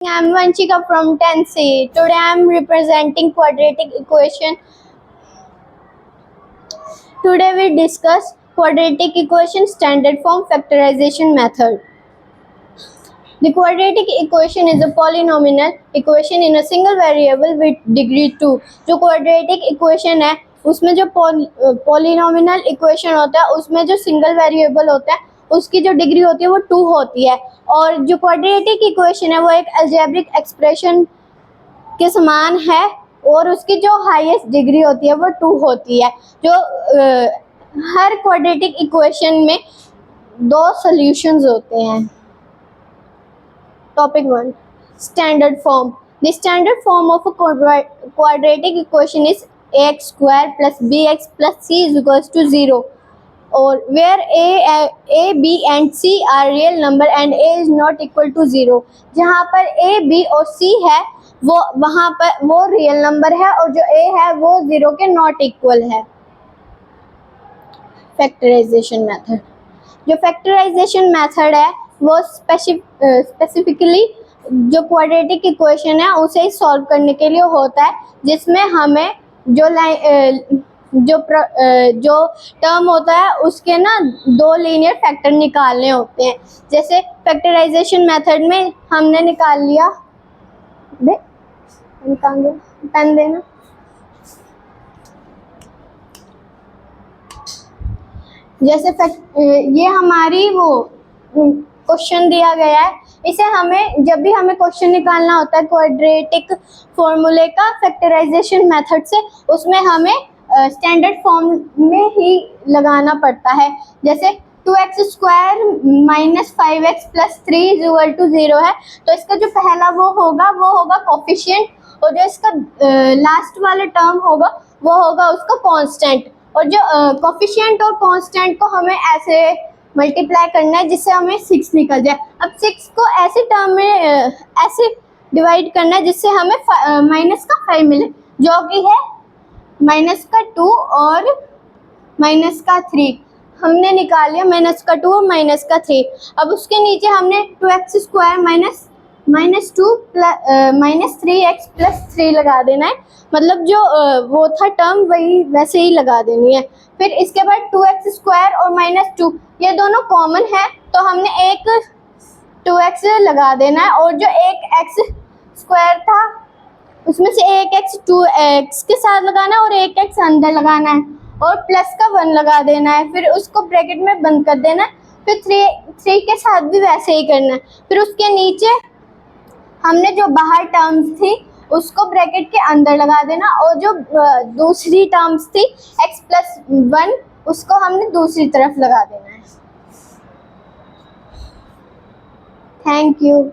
I'm Vanchika from 10C. Today I'm representing quadratic equation. Today we discuss quadratic equation standard form factorization method. The quadratic equation is a polynomial equation in a single variable with degree 2. जो quadratic equation है उसमें जो polynomial equation होता है उसमें जो single variable होता है उसकी जो डिग्री होती है वो 2 होती है, और जो क्वाड्रेटिक इक्वेशन है वो एक अलजेब्रिक एक्सप्रेशन के समान है और उसकी जो हाईएस्ट डिग्री होती है वो 2 होती है। जो हर क्वाड्रेटिक इक्वेशन में दो सॉल्यूशंस होते हैं। Topic 1, standard form. The standard form of a quadratic equation is ax square plus bx plus c is equals to 0, or where a, b and c are real number and a is not equal to 0। जहाँ पर a, b और c है वो वहाँ पर वो real number है और जो a है वो 0 के नॉट इक्वल है। Factorization method. जो फैक्टराइजेशन मेथड है वो स्पेसिफिकली जो क्वाड्रेटिक इक्वेशन है उसे सॉल्व करने के लिए होता है, जिसमें हमें जो टर्म होता है उसके ना दो लीनियर फैक्टर निकालने होते हैं। जैसे फैक्टराइजेशन मेथड में हमने निकाल लिया, पेन देना। जैसे ये हमारी वो क्वेश्चन दिया गया है, इसे हमें जब भी हमें क्वेश्चन निकालना होता है क्वाड्रेटिक फॉर्मूले का फैक्टराइजेशन मेथड से, उसमें हमें स्टैंडर्ड फॉर्म में ही लगाना पड़ता है। जैसे 2x square minus 5x plus 3 is equal to 0 है, तो इसका जो पहला वो होगा कोफिशिएंट, और जो इसका लास्ट वाला टर्म होगा वो होगा उसका कांस्टेंट। और जो कोफिशिएंट और कांस्टेंट को हमें ऐसे मल्टीप्लाई करना है जिससे हमें 6 निकल जाए। अब 6 को ऐसे टर्म में ऐसे डिवाइड करना है जिससे हमें माइनस का 5 मिले, जो कि है माइनस का 2 और माइनस का 3। हमने निकाल लिया माइनस का 2 और माइनस का 3। अब उसके नीचे हमने 2x square minus 2 minus 3x plus 3 लगा देना है, मतलब जो वो था टर्म वही वैसे ही लगा देनी है। फिर इसके बाद 2x स्क्वायर और माइनस 2 ये दोनों कॉमन है, तो हमने एक 2x लगा देना है, और जो एक x स्क्वायर था उसमें से एक x 2x के साथ लगाना है और एक x अंदर लगाना है, और प्लस का 1 लगा देना है। फिर उसको ब्रैकेट में बंद कर देना है। फिर 3 के साथ भी वैसे ही करना है। फिर उसके नीचे हमने जो बाहर टर्म्स थी उसको ब्रैकेट के अंदर लगा देना, और जो दूसरी टर्म्स थी x प्लस 1 उसको हमने दूसरी तरफ लगा देना है। Thank you.